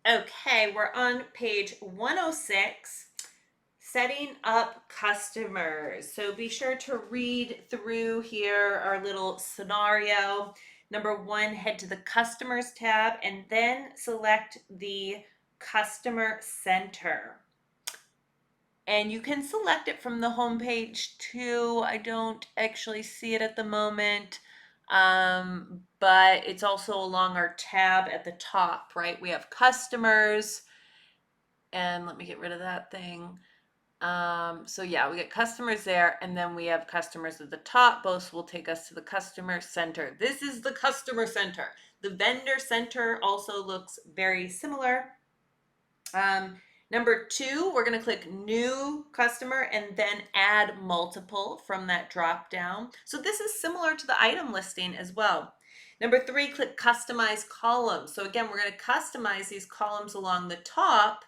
Okay, we're on page 106, setting up customers. So be sure to read through here our little scenario. Number one, head to the customers tab and then select the customer center. And you can select it from the home page too. I don't actually see it at the moment. But it's also along our tab at the top, right? We have customers, and let me get rid of that thing. So yeah, we get customers there, and then we have customers at the top. Both will take us to the customer center. This is the customer center. The vendor center also looks very similar. Um, Number two, we're going to click new customer and then add multiple from that drop down. So this is similar to the item listing as well. Number three, click customize columns. So again, we're going to customize these columns along the top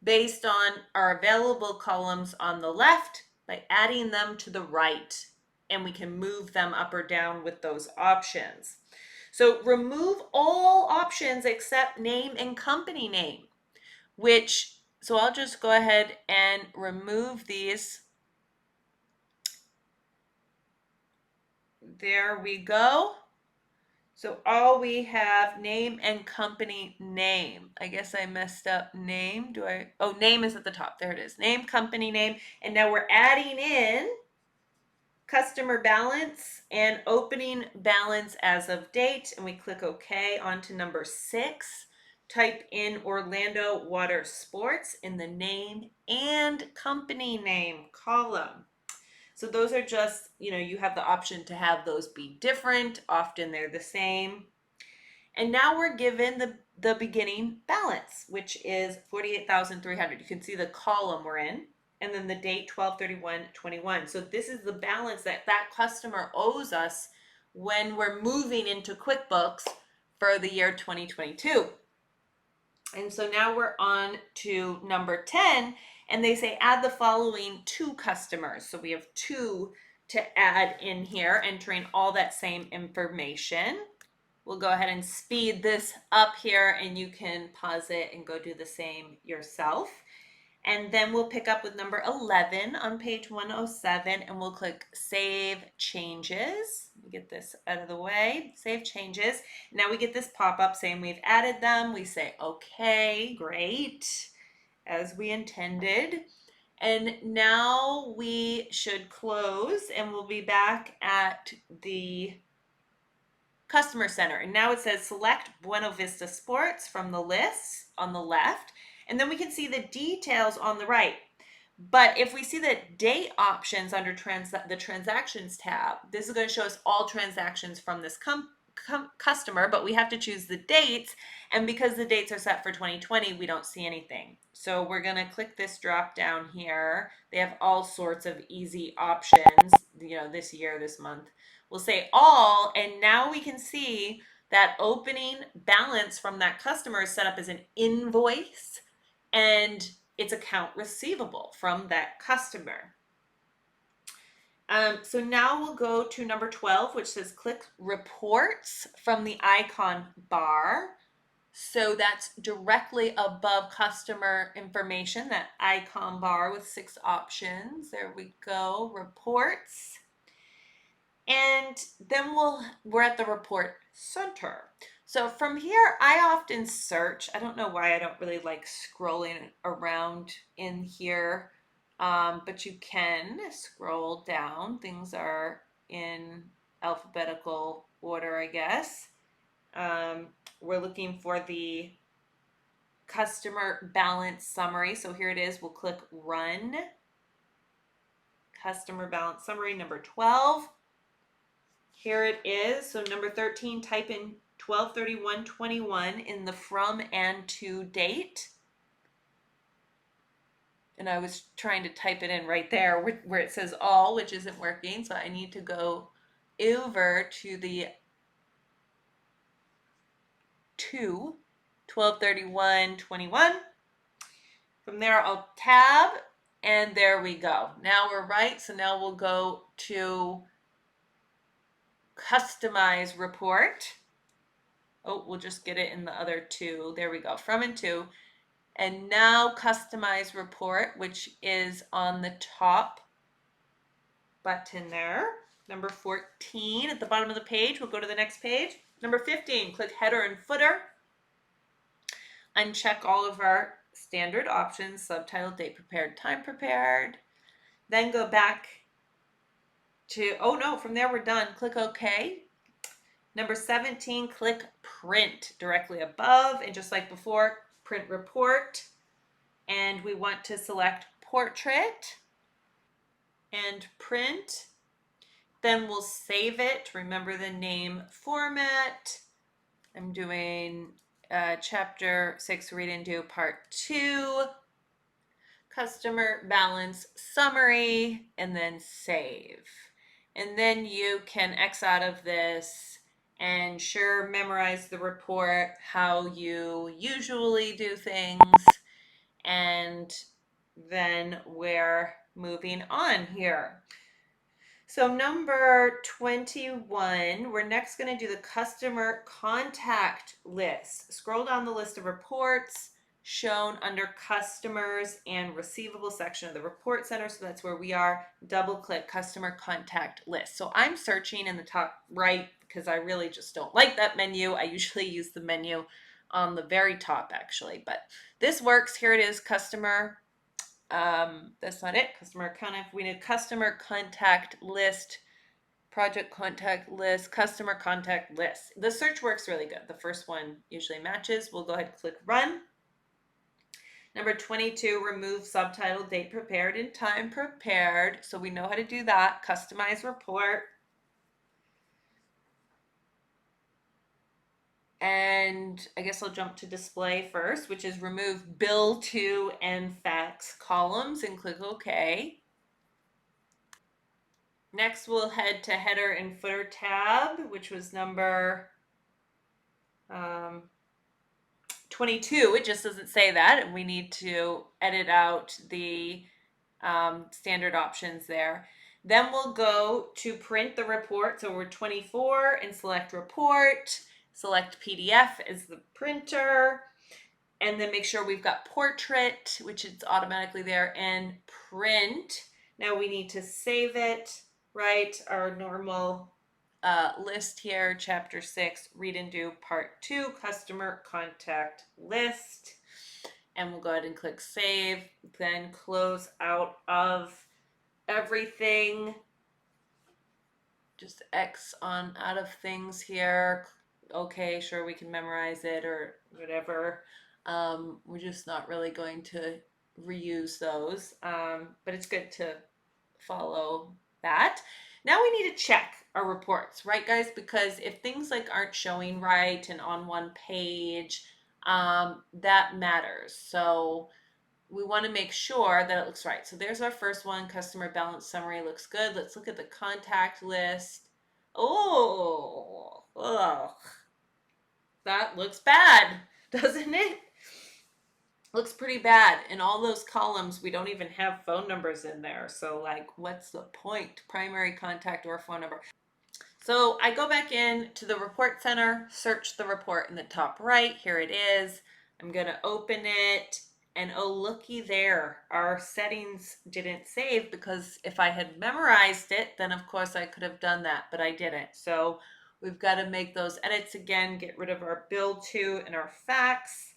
based on our available columns on the left by adding them to the right, and we can move them up or down with those options. So remove all options except name and company name, so I'll just go ahead and remove these. There we go. So all we have, name and company name. I guess I messed up name. Name is at the top. There it is. Name, company name. And now we're adding in customer balance and opening balance as of date. And we click OK. On to number 6. Type in Orlando Water Sports in the name and company name column. So those are just, you have the option to have those be different. Often they're the same. And now we're given the beginning balance, which is 48,300. You can see the column we're in, and then the date 12/31/21. So this is the balance that customer owes us when we're moving into QuickBooks for the year 2022. And so now we're on to number 10, and they say add the following 2 customers. So we have 2 to add in here, entering all that same information. We'll go ahead and speed this up here, and you can pause it and go do the same yourself. And then we'll pick up with number 11 on page 107, and we'll click Save Changes. Let me get this out of the way. Save Changes. Now we get this pop-up saying we've added them. We say, okay, great, as we intended. And now we should close, and we'll be back at the Customer Center. And now it says select Buena Vista Sports from the list on the left. And then we can see the details on the right. But if we see the date options under the transactions tab, this is going to show us all transactions from this customer, but we have to choose the dates. And because the dates are set for 2020, we don't see anything. So we're going to click this drop down here. They have all sorts of easy options, this year, this month. We'll say all, and now we can see that opening balance from that customer is set up as an invoice, and it's account receivable from that customer. So now we'll go to number 12, which says click reports from the icon bar. So that's directly above customer information, that icon bar with 6 options. There we go, reports. And then we're at the report center. So from here, I often search. I don't know why I don't really like scrolling around in here, but you can scroll down. Things are in alphabetical order, I guess. We're looking for the customer balance summary. So here it is. We'll click Run. Customer balance summary, number 12. Here it is. So number 13, type in 12/31/21 in the from and to date. And I was trying to type it in right there where it says all, which isn't working. So I need to go over to the 12/31/21. From there, I'll tab, and there we go. Now we're right. So now we'll go to Customize Report. Oh, we'll just get it in the other two. There we go, from and to. And now customize report, which is on the top button there. Number 14 at the bottom of the page. We'll go to the next page. Number 15, click header and footer. Uncheck all of our standard options, subtitle, date prepared, time prepared. Then go back to, oh no, from there we're done. Click OK. Number 17, click print directly above. And just like before, print report. And we want to select portrait and print. Then we'll save it. Remember the name format. I'm doing chapter 6, read and do part 2. Customer balance summary, and then save. And then you can X out of this and sure memorize the report, how you usually do things, and then we're moving on here. So number 21, we're next going to do the customer contact list. Scroll down the list of reports shown under customers and receivable section of the report center. So that's where we are. Double click customer contact list. So I'm searching in the top right because I really just don't like that menu. I usually use the menu on the very top actually, but this works. Here it is, customer. That's not it. Customer contact. We need customer contact list, project contact list, customer contact list. The search works really good. The first one usually matches. We'll go ahead and click run. Number 22, remove subtitle, date prepared and time prepared. So we know how to do that. Customize report. And I guess I'll jump to display first, which is remove bill to and fax columns and click OK. Next, we'll head to header and footer tab, which was number 22. It just doesn't say that, and we need to edit out the standard options there. Then we'll go to print the report. So we're 24 and select report, select PDF as the printer, and then make sure we've got portrait, which is automatically there, and print. Now we need to save it, right? Our normal list here, chapter 6, read and do part 2, customer contact list. And we'll go ahead and click save, then close out of everything. Just X on out of things here. Okay, sure, we can memorize it or whatever. We're just not really going to reuse those, but it's good to follow that. Now we need to check our reports, right guys? Because if things like aren't showing right and on one page, that matters. So we want to make sure that it looks right. So there's our first one, customer balance summary looks good. Let's look at the contact list. Oh, ugh. That looks bad, doesn't it? Looks pretty bad. In all those columns, we don't even have phone numbers in there. So like, what's the point? Primary contact or phone number. So I go back in to the report center, search the report in the top right. Here it is. I'm going to open it. And oh, looky there, our settings didn't save because if I had memorized it, then of course I could have done that, but I didn't. So we've got to make those edits again, get rid of our bill to and our fax,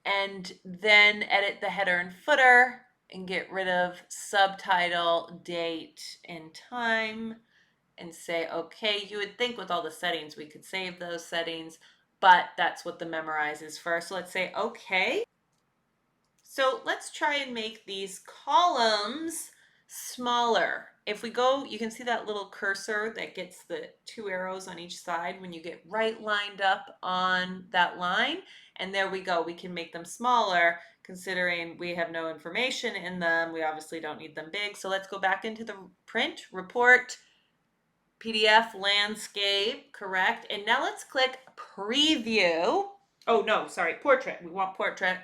and then edit the header and footer and get rid of subtitle, date, and time and say, okay, you would think with all the settings we could save those settings, but that's what the memorize is for. So let's say, okay. So let's try and make these columns smaller. If we go, you can see that little cursor that gets the 2 arrows on each side when you get right lined up on that line. And there we go. We can make them smaller considering we have no information in them. We obviously don't need them big. So let's go back into the print, report, PDF, landscape, correct. And now let's click preview. Oh no, sorry, portrait. We want portrait.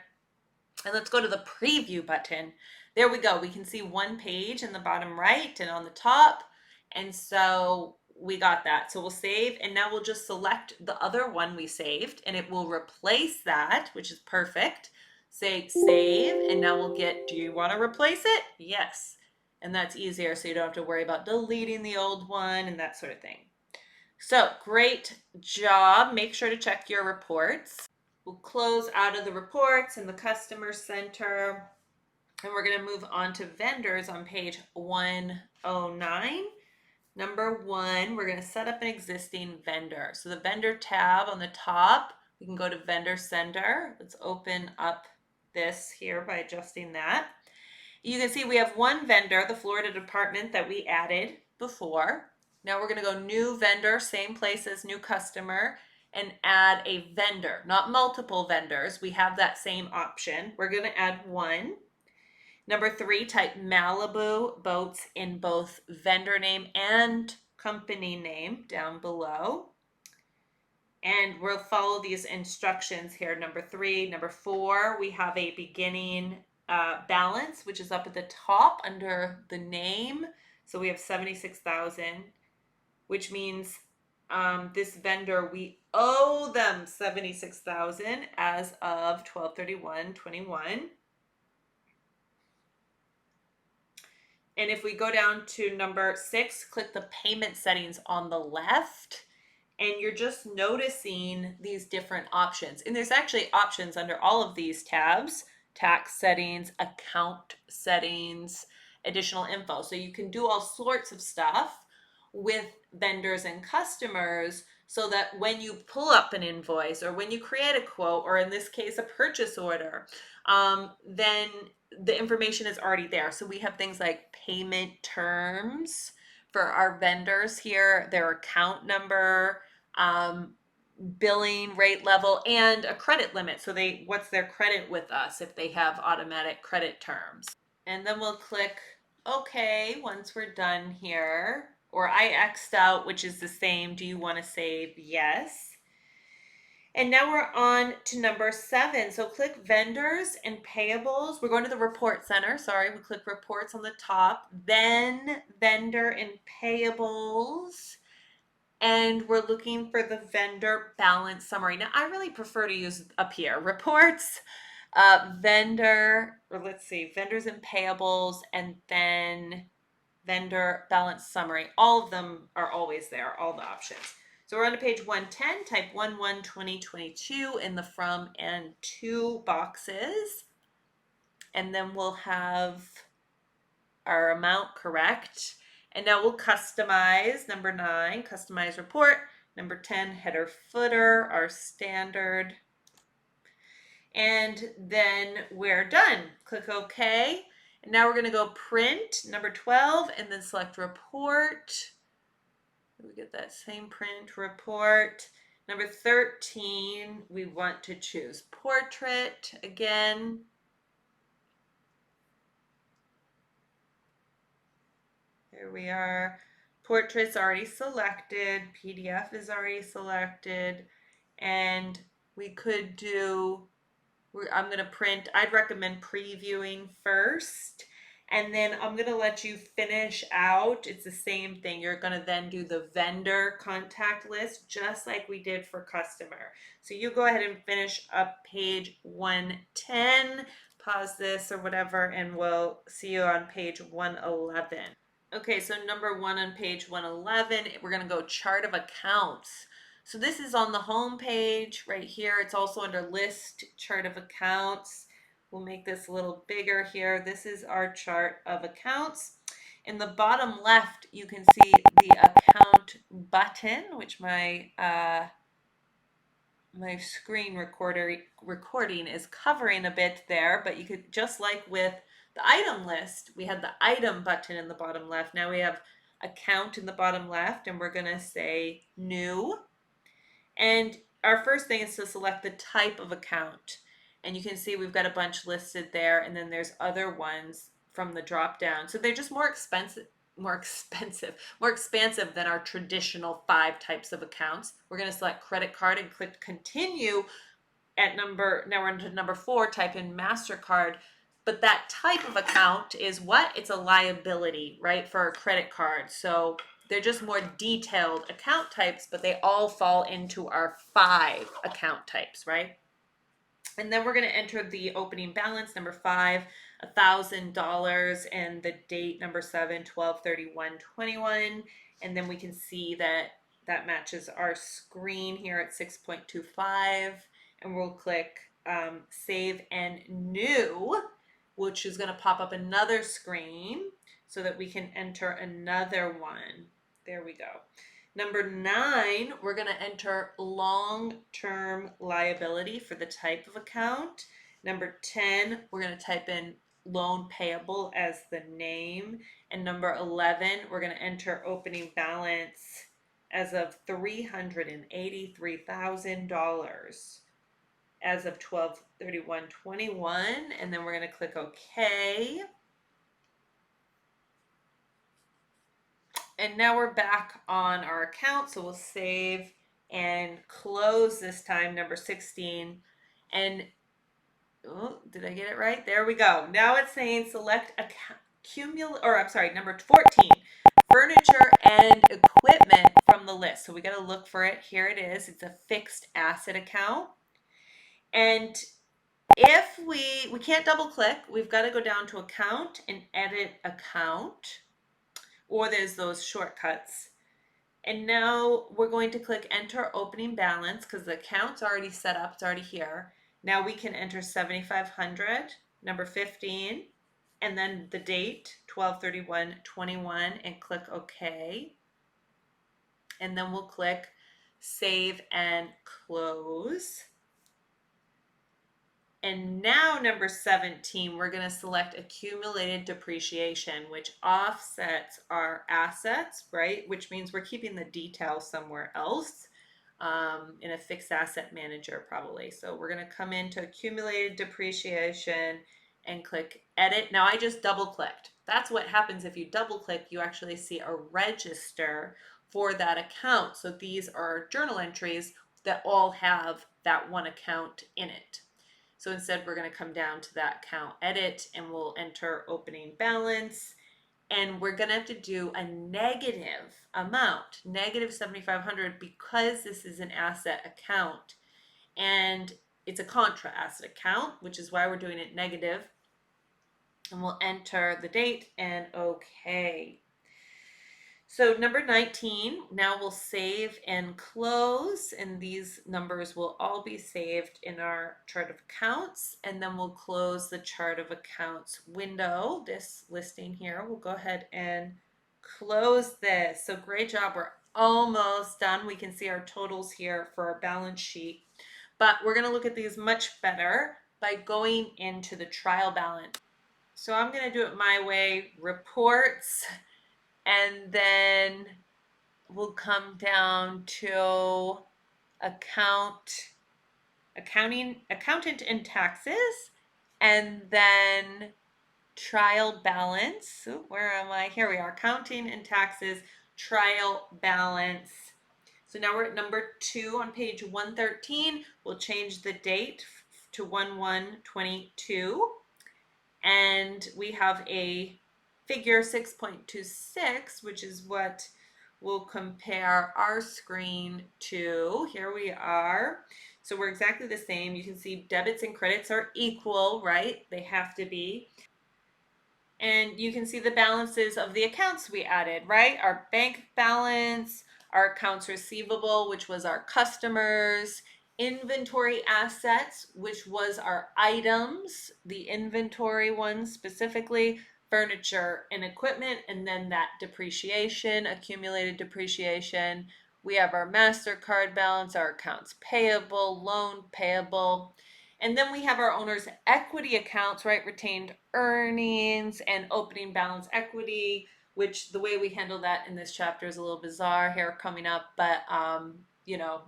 And let's go to the preview button. There we go. We can see one page in the bottom right and on the top. And so we got that. So we'll save, and now we'll just select the other one we saved, and it will replace that, which is perfect. Say save, and now we'll get, do you want to replace it? Yes. And that's easier, so you don't have to worry about deleting the old one and that sort of thing. So great job. Make sure to check your reports. We'll close out of the reports and the customer center, and we're going to move on to vendors on page 109. Number one, we're going to set up an existing vendor. So the vendor tab on the top, we can go to vendor center. Let's open up this here by adjusting that. You can see we have one vendor, the Florida department that we added before. Now we're going to go new vendor, same place as new customer, and add a vendor, not multiple vendors. We have that same option. We're going to add one. Number three, type Malibu Boats in both vendor name and company name down below. And we'll follow these instructions here. Number three. Number four, we have a beginning balance, which is up at the top under the name. So we have 76,000, which means this vendor, we owe them 76,000 as of 12/31/21. And if we go down to number 6, click the payment settings on the left, and you're just noticing these different options. And there's actually options under all of these tabs: tax settings, account settings, additional info. So you can do all sorts of stuff with vendors and customers, so that when you pull up an invoice or when you create a quote, or in this case, a purchase order, then the information is already there. So we have things like payment terms for our vendors here, their account number, billing rate level, and a credit limit. So what's their credit with us if they have automatic credit terms. And then we'll click OK once we're done here. Or I X'd out, which is the same. Do you want to save? Yes. And now we're on to number 7. So click vendors and payables. We're going to the report center. Sorry, we click reports on the top, then vendor and payables. And we're looking for the vendor balance summary. Now, I really prefer to use up here, reports, vendor, or let's see, vendors and payables, and then vendor balance summary. All of them are always there, all the options. So we're on to page 110, type 1/1/2022 in the from and to boxes. And then we'll have our amount correct. And now we'll customize. Number 9, customize report. Number 10, header footer, our standard. And then we're done. Click OK. And now we're going to go print number 12 and then select report. We get that same print report. Number 13, we want to choose portrait again. Here we are. Portrait's already selected. PDF is already selected. And we could do, I'm going to print, I'd recommend previewing first. And then I'm going to let you finish out. It's the same thing. You're going to then do the vendor contact list, just like we did for customer. So you go ahead and finish up page 110, pause this or whatever, and we'll see you on page 111. Okay, so number 1 on page 111, we're going to go chart of accounts. So this is on the home page right here. It's also under list, chart of accounts. We'll make this a little bigger here. This is our chart of accounts. In the bottom left, you can see the account button, which my screen recording is covering a bit there, but you could, just like with the item list, we had the item button in the bottom left. Now we have account in the bottom left, and we're going to say new. And our first thing is to select the type of account. And you can see we've got a bunch listed there, and then there's other ones from the drop down. So they're just more expensive than our traditional 5 types of accounts. We're going to select credit card and click continue at now we're into number 4, type in MasterCard. But that type of account is what? It's a liability, right, for a credit card. So They're just more detailed account types, but they all fall into our 5 account types, right? And then we're going to enter the opening balance, number 5, $1,000, and the date, number 7, 12/31/21. And then we can see that that matches our screen here at 6.25. And we'll click Save and New, which is going to pop up another screen so that we can enter another one. There we go. Number 9, we're going to enter long-term liability for the type of account. Number 10, we're going to type in loan payable as the name. And number 11, we're going to enter opening balance as of $383,000 as of 12/31/21. And then we're going to click OK. And now we're back on our account, so we'll save and close this time, number 16. And, oh, did I get it right? There we go. Now it's saying select number 14, furniture and equipment from the list. So we got to look for it. Here it is. It's a fixed asset account. And if we can't double click, we've got to go down to account and edit account. Or there's those shortcuts. And now we're going to click enter opening balance because the account's already set up, it's already here. Now we can enter 7,500, number 15, and then the date, 12/31/21, and click OK. And then we'll click save and close. And now number 17, we're going to select accumulated depreciation, which offsets our assets, right? Which means we're keeping the details somewhere else in a fixed asset manager probably. So we're going to come into accumulated depreciation and click edit. Now I just double clicked. That's what happens if you double click, you actually see a register for that account. So these are journal entries that all have that one account in it. So instead, we're going to come down to that account edit and we'll enter opening balance. And we're going to have to do a negative amount, negative 7,500, because this is an asset account. And it's a contra asset account, which is why we're doing it negative. And we'll enter the date and OK. So number 19, now we'll save and close, and these numbers will all be saved in our chart of accounts, and then we'll close the chart of accounts window, this listing here. We'll go ahead and close this. So great job. We're almost done. We can see our totals here for our balance sheet, but we're going to look at these much better by going into the trial balance. So I'm going to do it my way, reports, and then we'll come down to accountant and taxes, and then trial balance. Ooh, where am I? Here we are, accounting and taxes, trial balance. So now we're at number 2 on page 113. We'll change the date to 1/1/22, and we have a figure 6.26, which is what we'll compare our screen to. Here we are. So we're exactly the same. You can see debits and credits are equal, right? They have to be. And you can see the balances of the accounts we added, right? Our bank balance, our accounts receivable, which was our customers, inventory assets, which was our items, the inventory ones specifically, furniture and equipment, and then that depreciation, accumulated depreciation. We have our MasterCard balance, our accounts payable, loan payable, and then we have our owner's equity accounts, right? Retained earnings and opening balance equity, which the way we handle that in this chapter is a little bizarre here coming up, but you know,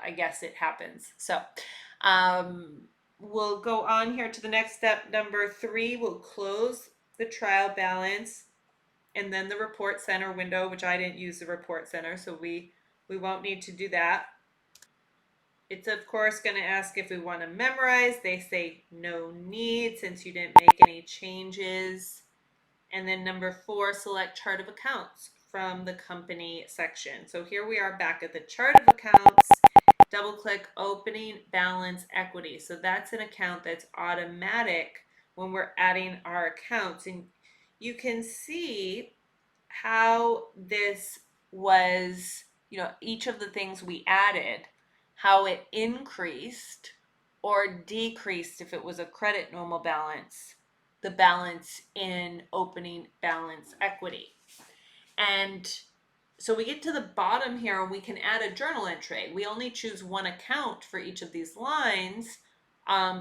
I guess it happens. So we'll go on here to the next step, number 3. We'll close the trial balance and then the report center window, which I didn't use the report center, so we won't need to do that. It's of course going to ask if we want to memorize. They say no need since you didn't make any changes. And then number 4, select chart of accounts from the company section. So here we are back at the chart of accounts. Double click opening balance equity. So that's an account that's automatic when we're adding our accounts. And you can see how this was, each of the things we added, how it increased or decreased if it was a credit normal balance, the balance in opening balance equity. And so we get to the bottom here and we can add a journal entry. We only choose one account for each of these lines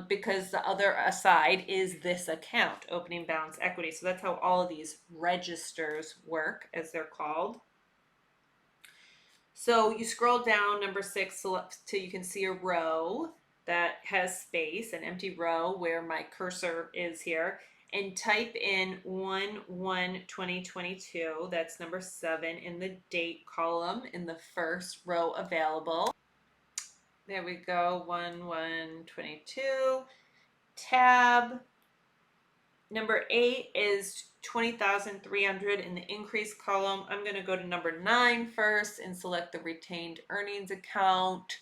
because the other aside is this account, opening balance equity. So that's how all of these registers work, as they're called. So you scroll down number 6 till you can see a row that has space, an empty row where my cursor is here, and type in 1/1/2022. That's number 7 in the date column in the first row available. There we go, 1/1/22. Tab. Number 8 is 20,300 in the increase column. I'm going to go to number 9 first and select the retained earnings account.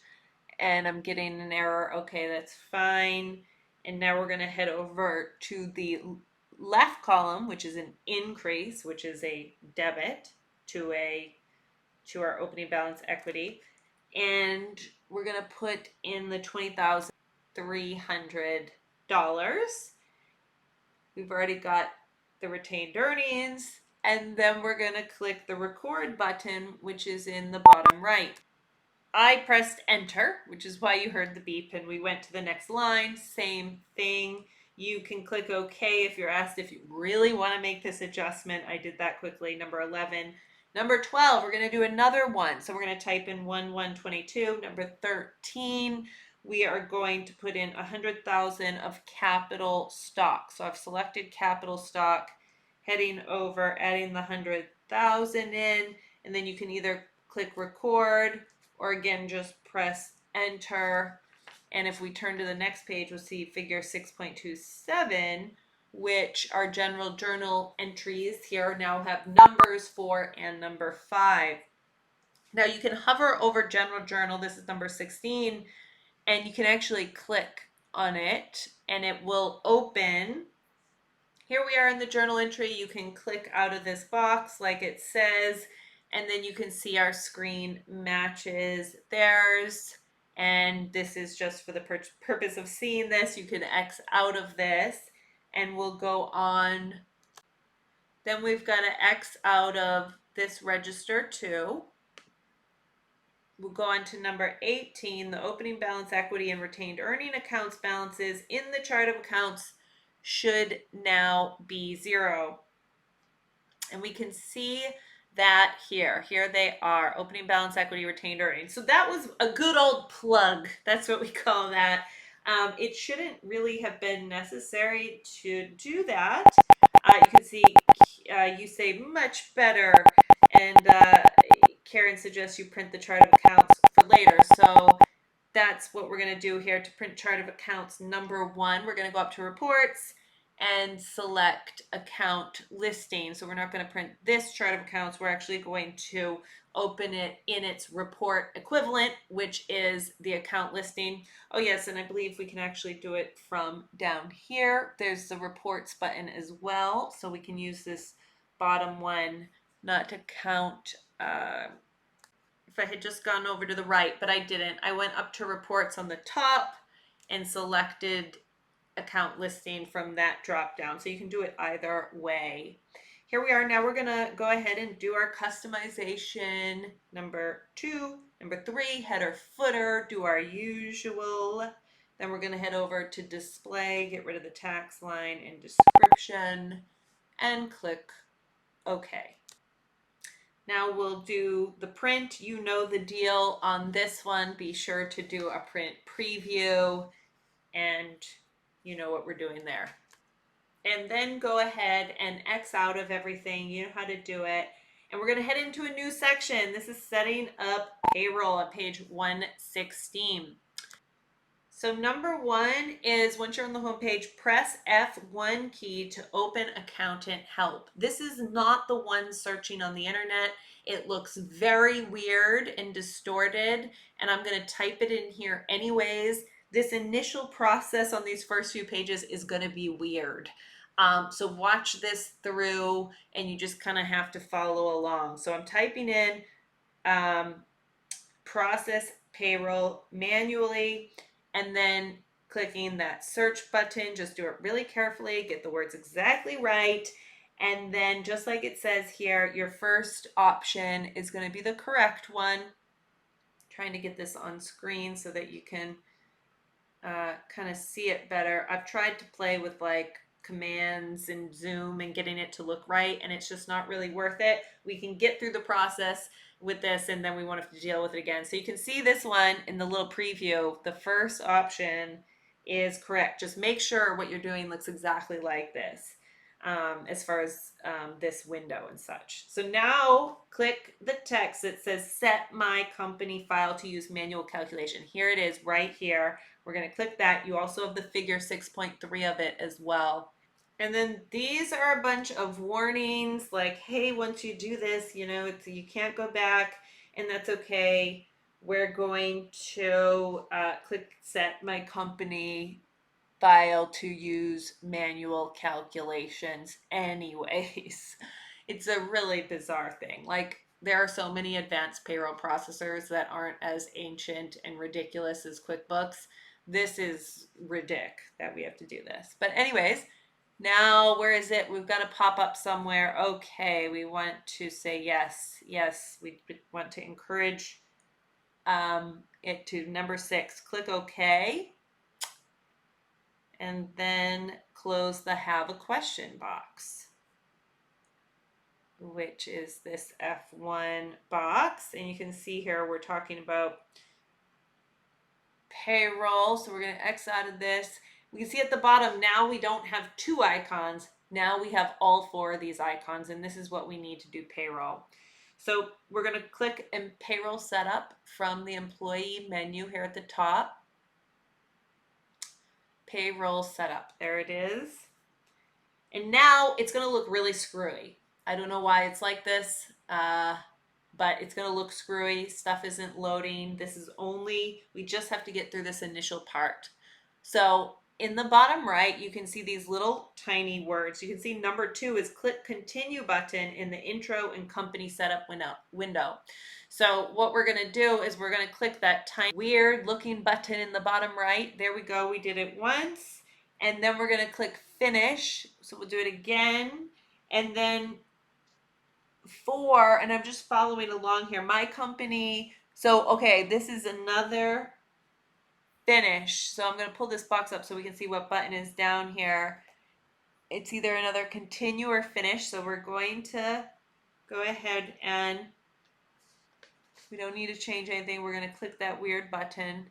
And I'm getting an error. Okay, that's fine. And now we're going to head over to the left column, which is an increase, which is a debit to our opening balance equity. And we're going to put in the $20,300. We've already got the retained earnings, and then we're going to click the record button, which is in the bottom right. I pressed enter, which is why you heard the beep, and we went to the next line. Same thing. You can click OK if you're asked if you really want to make this adjustment. I did that quickly. Number 11. Number 12, we're going to do another one. So we're going to type in 1/1/22. Number 13, we are going to put in 100,000 of capital stock. So I've selected capital stock, heading over, adding the 100,000 in, and then you can either click record or again just press enter. And if we turn to the next page, we'll see figure 6.27, which are general journal entries here now have numbers 4 and number 5. Now you can hover over general journal. This is number 16, and you can actually click on it and it will open. Here we are in the journal entry. You can click out of this box like it says, and then you can see our screen matches theirs. And this is just for the purpose of seeing this. You can X out of this and we'll go on. Then we've got to X out of this register too. We'll go on to number 18, the opening balance equity and retained earning accounts balances in the chart of accounts should now be 0. And we can see that here they are, opening balance equity, retained earnings. So that was a good old plug. That's what we call that. It shouldn't really have been necessary to do that. You can see you say much better, and Karen suggests you print the chart of accounts for later. So that's what we're going to do here. To print chart of accounts number 1, we're going to go up to reports and select account listing. So we're not going to print this chart of accounts. We're actually going to open it in its report equivalent, which is the account listing. Oh yes, and I believe we can actually do it from down here. There's the reports button as well. So we can use this bottom one, not to count if I had just gone over to the right, but I didn't. I went up to reports on the top and selected account listing from that drop down. So you can do it either way. Here we are. Now we're going to go ahead and do our customization. Number 2, number 3, header footer, do our usual. Then we're going to head over to display, get rid of the tax line and description, and click OK. Now we'll do the print. You know the deal on this one. Be sure to do a print preview, and you know what we're doing there. And then go ahead and X out of everything. You know how to do it. And we're going to head into a new section. This is setting up payroll on page 116. So number one is once you're on the home page, press F1 key to open accountant help. This is not the one searching on the internet. It looks very weird and distorted, and I'm going to type it in here anyways. This initial process on these first few pages is going to be weird. So watch this through and you just kind of have to follow along. So I'm typing in um, process payroll manually and then clicking that search button. Just do it really carefully, get the words exactly right. And then just like it says here, your first option is going to be the correct one. Trying to get this on screen so that you can kind of see it better. I've tried to play with like commands and zoom and getting it to look right, and it's just not really worth it. We can get through the process with this and then we won't have to deal with it again. So you can see this one in the little preview. The first option is correct. Just make sure what you're doing looks exactly like this. As far as this window and such. So now click the text that says set my company file to use manual calculation. Here it is right here. We're going to click that. You also have the figure 6.3 of it as well. And then these are a bunch of warnings like, hey, once you do this, you can't go back, and that's okay. We're going to click set my company file to use manual calculations anyways. It's a really bizarre thing. Like, there are so many advanced payroll processors that aren't as ancient and ridiculous as QuickBooks. This is ridiculous that we have to do this. But anyways, now where is it? We've got to pop up somewhere. Okay, we want to say yes. Yes, we want to encourage it to number 6. Click OK. And then close the have a question box, which is this F1 box. And you can see here we're talking about payroll. So we're going to X out of this. We can see at the bottom now we don't have 2 icons. Now we have all 4 of these icons, and this is what we need to do payroll. So we're going to click in Payroll Setup from the employee menu here at the top. Payroll Setup, there it is. And now it's going to look really screwy. I don't know why it's like this, but it's going to look screwy. Stuff isn't loading. This is only, we just have to get through this initial part. So in the bottom right, you can see these little tiny words. You can see number 2 is click continue button in the intro and company setup window. So what we're going to do is we're going to click that tiny weird looking button in the bottom right. There we go. We did it once. And then we're going to click finish. So we'll do it again. And then 4, and I'm just following along here. My company. So, okay, this is another finish. So I'm going to pull this box up so we can see what button is down here. It's either another continue or finish. So we're going to go ahead and we don't need to change anything. We're going to click that weird button.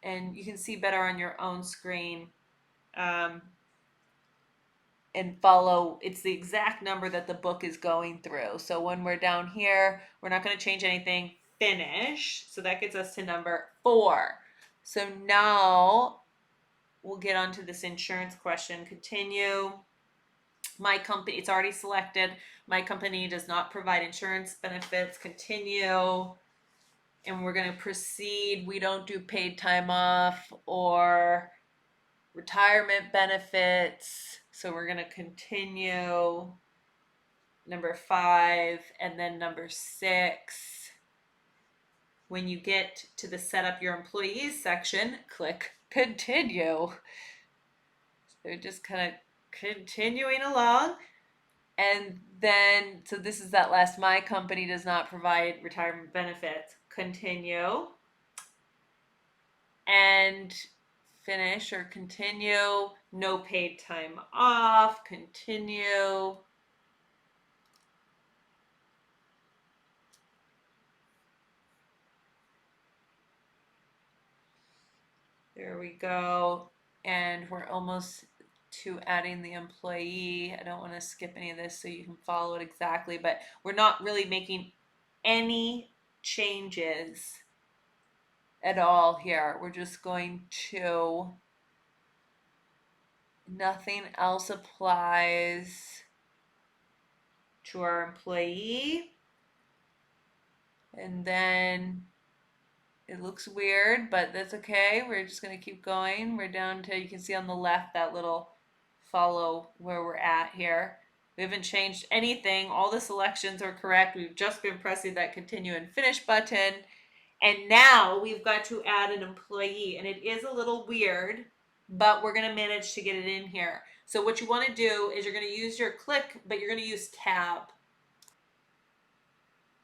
And you can see better on your own screen. And follow, it's the exact number that the book is going through. So when we're down here, we're not going to change anything. Finish. So that gets us to number 4. So now we'll get onto this insurance question. Continue. My company, it's already selected. My company does not provide insurance benefits. Continue. And we're going to proceed. We don't do paid time off or retirement benefits. So we're going to continue. Number 5 and then number 6. When you get to the set up your employees section, click continue. So just kind of continuing along. And then, so this is that last, my company does not provide retirement benefits. Continue. And finish or continue. No paid time off. Continue. There we go. And we're almost to adding the employee. I don't want to skip any of this so you can follow it exactly, but we're not really making any changes at all here. We're just going to, nothing else applies to our employee. And then it looks weird, but that's okay. We're just going to keep going. We're down to, you can see on the left that little follow where we're at here. We haven't changed anything. All the selections are correct. We've just been pressing that continue and finish button. And now we've got to add an employee. And it is a little weird, but we're going to manage to get it in here. So what you want to do is you're going to use your click, but you're going to use tab.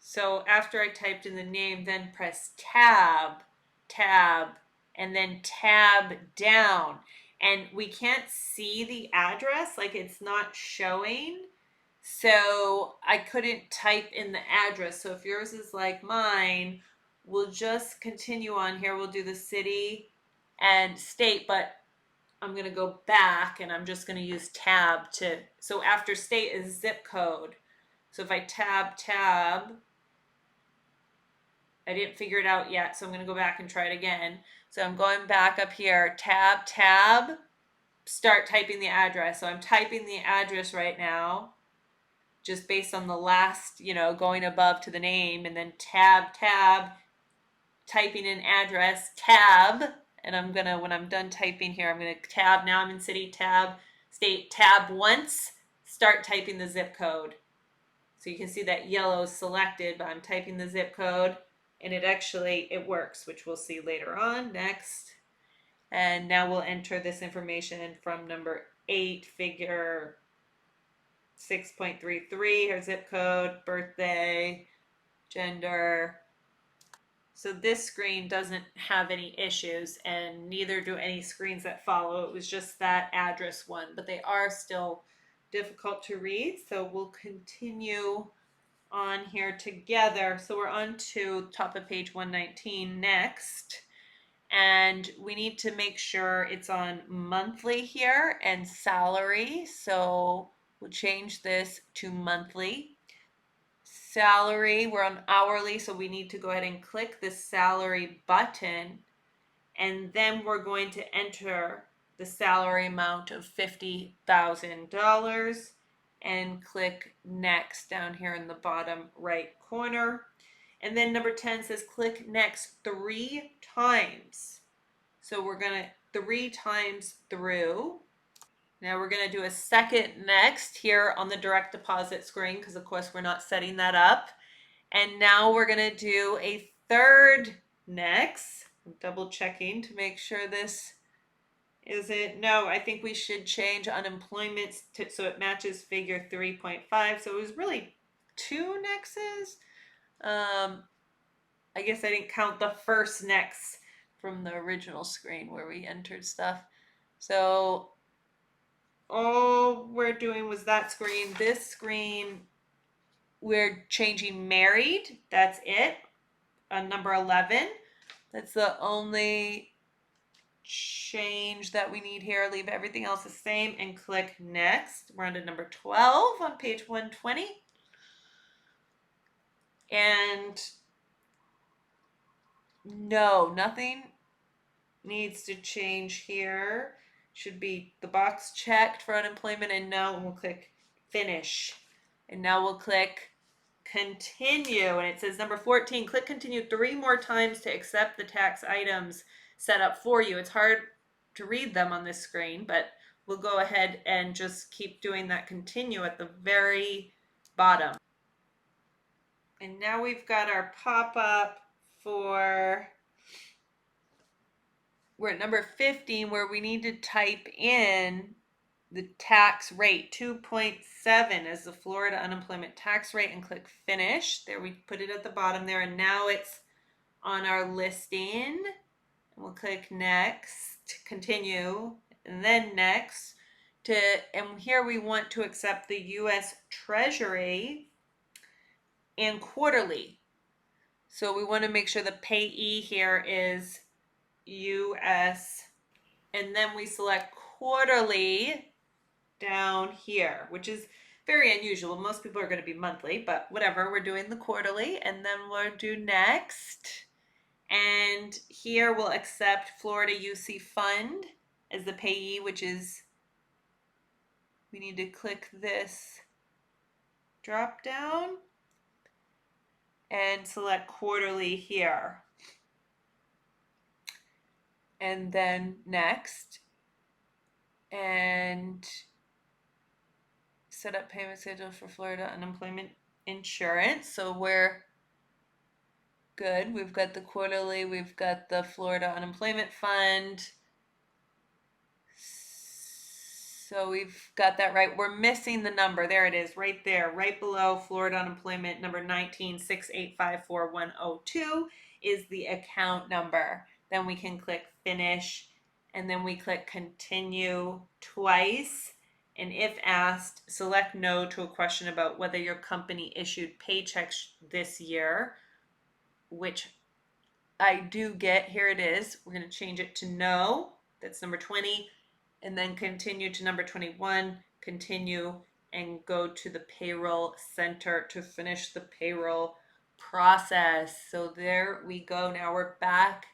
So after I typed in the name, then press tab, tab, and then tab down. And we can't see the address, like it's not showing. So I couldn't type in the address. So if yours is like mine, we'll just continue on here. We'll do the city and state, but I'm going to go back and I'm just going to use tab to, so after state is zip code. So if I tab, I didn't figure it out yet, so I'm going to go back and try it again. So I'm going back up here, tab, start typing the address. So I'm typing the address right now, just based on the last, going above to the name, and then tab, typing in address, tab, and I'm going to, when I'm done typing here, I'm going to tab, now I'm in city, tab, state, tab once, start typing the zip code. So you can see that yellow is selected, but I'm typing the zip code. And it works, which we'll see later on. Next. And now we'll enter this information from number 8, figure 6.33, her zip code, birthday, gender. So this screen doesn't have any issues, and neither do any screens that follow. It was just that address one, but they are still difficult to read. So we'll continue on here together. So we're on to top of page 119 next, and we need to make sure it's on monthly here and salary. So we'll change this to monthly. Salary, we're on hourly, so we need to go ahead and click the salary button, and then we're going to enter the salary amount of $50,000 and click next down here in the bottom right corner. And then number 10 says click next 3 times. So we're going to 3 times through. Now we're going to do a second next here on the direct deposit screen, because of course we're not setting that up. And now we're going to do a third next. I'm double checking to make sure this is it. No, I think we should change unemployment so it matches figure 3.5. So it was really 2 nexts. I guess I didn't count the first next from the original screen where we entered stuff. So all we're doing was that screen. This screen, we're changing married. That's it. On number 11. That's the only change that we need here. Leave everything else the same and click next. We're on to number 12 on page 120. And no, nothing needs to change here. Should be the box checked for unemployment, and no, and we'll click finish. And now we'll click continue, and it says number 14, click continue 3 more times to accept the tax items set up for you. It's hard to read them on this screen, but we'll go ahead and just keep doing that continue at the very bottom. And now we've got our pop-up for, we're at number 15, where we need to type in the tax rate. 2.7 is the Florida unemployment tax rate, and click finish. There, we put it at the bottom there, and now it's on our listing. We'll click next, continue, and then next. And here we want to accept the U.S. Treasury and quarterly. So we want to make sure the payee here is U.S. And then we select quarterly down here, which is very unusual. Most people are going to be monthly, but whatever, we're doing the quarterly, and then we'll do next. And here we'll accept Florida UC Fund as the payee, which is, we need to click this drop down and select quarterly here. And then next. And set up payment schedule for Florida unemployment insurance. So we're good. We've got the quarterly, we've got the Florida unemployment fund. So we've got that right. We're missing the number. There it is, right there, right below Florida unemployment number 196854102 is the account number. Then we can click finish, and then we click continue twice. And if asked, select no to a question about whether your company issued paychecks this year, which I do get. Here it is. We're going to change it to no. That's number 20. And then continue to number 21, continue, and go to the payroll center to finish the payroll process. So there we go. Now we're back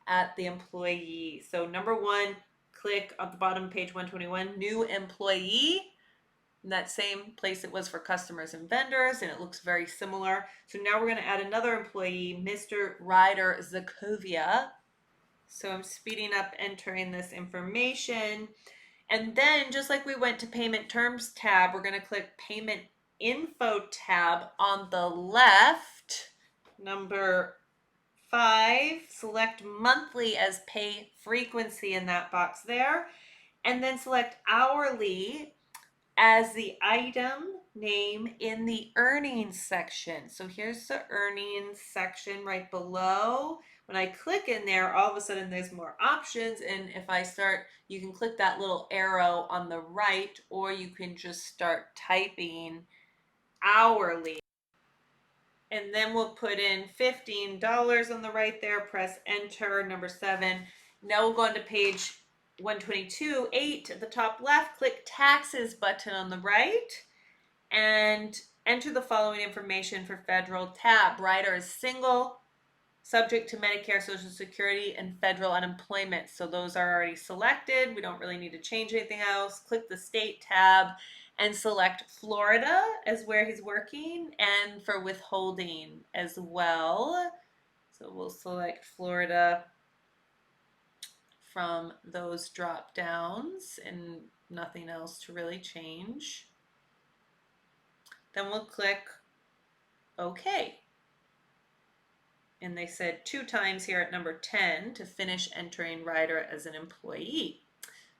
at the employee. So number 1, click at the bottom, page 121, new employee. In that same place it was for customers and vendors, and it looks very similar. So now we're going to add another employee, Mr. Ryder Zakovia. So I'm speeding up entering this information. And then just like we went to payment terms tab, we're going to click payment info tab on the left. Number 5, select monthly as pay frequency in that box there. And then select hourly as the item name in the earnings section. So here's the earnings section right below. When I click in there, all of a sudden there's more options, and if I start, you can click that little arrow on the right, or you can just start typing hourly. And then we'll put in $15 on the right there, press enter, number 7. Now we'll go into page 122, 8 at the top left, click taxes button on the right, and enter the following information for federal tab. Ryder is single, subject to Medicare, Social Security, and federal unemployment. So those are already selected. We don't really need to change anything else. Click the state tab and select Florida as where he's working, and for withholding as well. So we'll select Florida from those drop downs and nothing else to really change. Then we'll click OK. And they said 2 times here at number 10 to finish entering Ryder as an employee.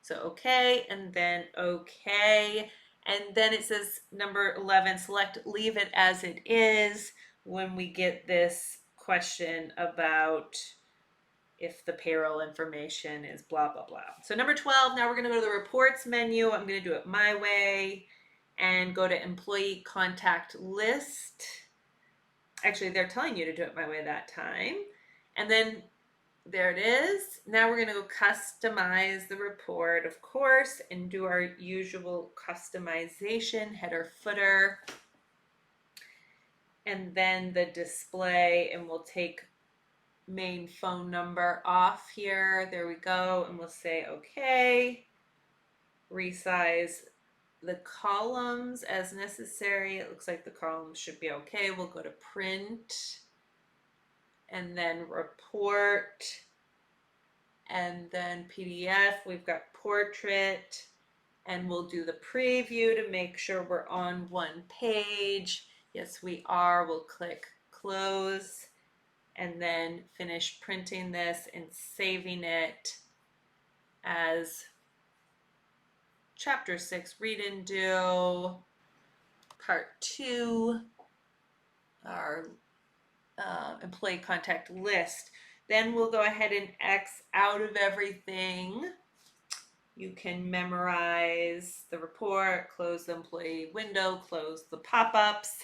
So OK, and then OK. And then it says number 11, select leave it as it is when we get this question about if the payroll information is blah, blah, blah. So number 12, now we're going to go to the reports menu. I'm going to do it my way and go to employee contact list. Actually, they're telling you to do it my way that time. And then there it is. Now we're going to go customize the report, of course, and do our usual customization, header, footer, and then the display, and we'll take main phone number off here. There we go. And we'll say okay. Resize the columns as necessary. It looks like the columns should be okay. We'll go to print and then report and then PDF. We've got portrait, and we'll do the preview to make sure we're on one page. Yes, we are. We'll click close and then finish printing this and saving it as Chapter 6, Read and Do, Part 2, our employee contact list. Then we'll go ahead and X out of everything. You can memorize the report, close the employee window, close the pop-ups,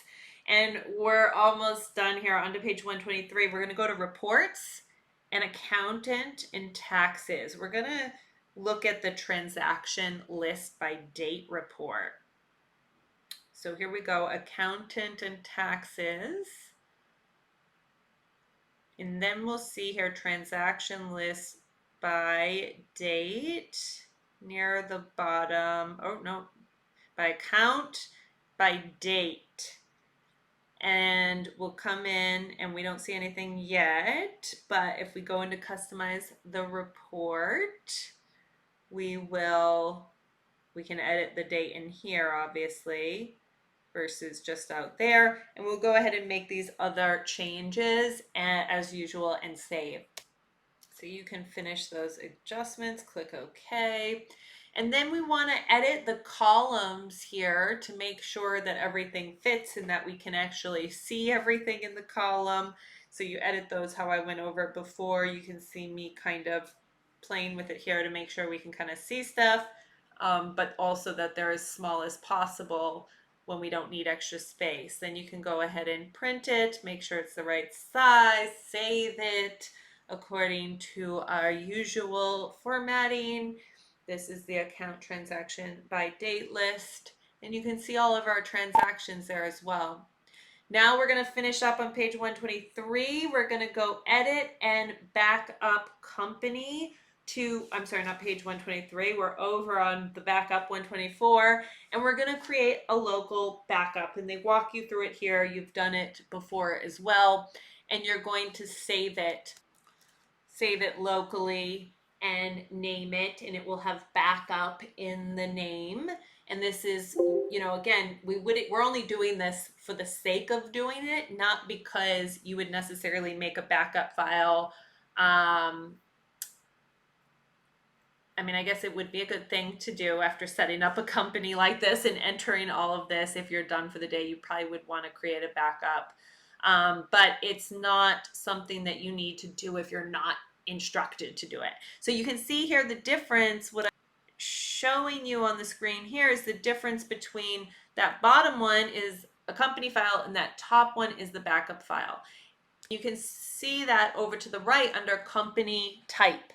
and we're almost done here. On to page 123. We're going to go to reports and accountant and taxes. We're going to look at the transaction list by date report. So here we go, accountant and taxes. And then we'll see here transaction list by date near the bottom. Oh, no, by account, by date. And we'll come in and we don't see anything yet, but if we go into customize the report, we can edit the date in here, obviously, versus just out there. And we'll go ahead and make these other changes as usual and save. So you can finish those adjustments, click OK. And then we want to edit the columns here to make sure that everything fits and that we can actually see everything in the column. So you edit those how I went over it before. You can see me kind of playing with it here to make sure we can kind of see stuff, but also that they're as small as possible when we don't need extra space. Then you can go ahead and print it, make sure it's the right size, save it according to our usual formatting. This is the account transaction by date list, and you can see all of our transactions there as well. Now we're going to finish up on page 123. We're going to go edit and back up company to, I'm sorry, not page 123. We're over on the backup 124, and we're going to create a local backup. And they walk you through it here. You've done it before as well. And you're going to save it locally and name it, and it will have backup in the name. And this is, again, we're only doing this for the sake of doing it, not because you would necessarily make a backup file. I guess it would be a good thing to do after setting up a company like this and entering all of this. If you're done for the day, you probably would want to create a backup. But it's not something that you need to do if you're not instructed to do it. So you can see here the difference. What I'm showing you on the screen here is the difference between that bottom one is a company file and that top one is the backup file. You can see that over to the right under company type.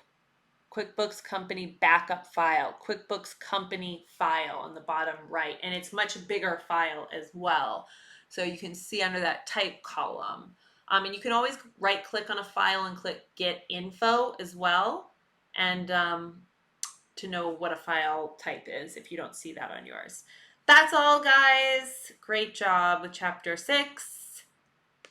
QuickBooks company backup file, QuickBooks company file on the bottom right, and it's much bigger file as well. So you can see under that type column. And you can always right click on a file and click get info as well, and to know what a file type is if you don't see that on yours. That's all, guys. Great job with chapter 6.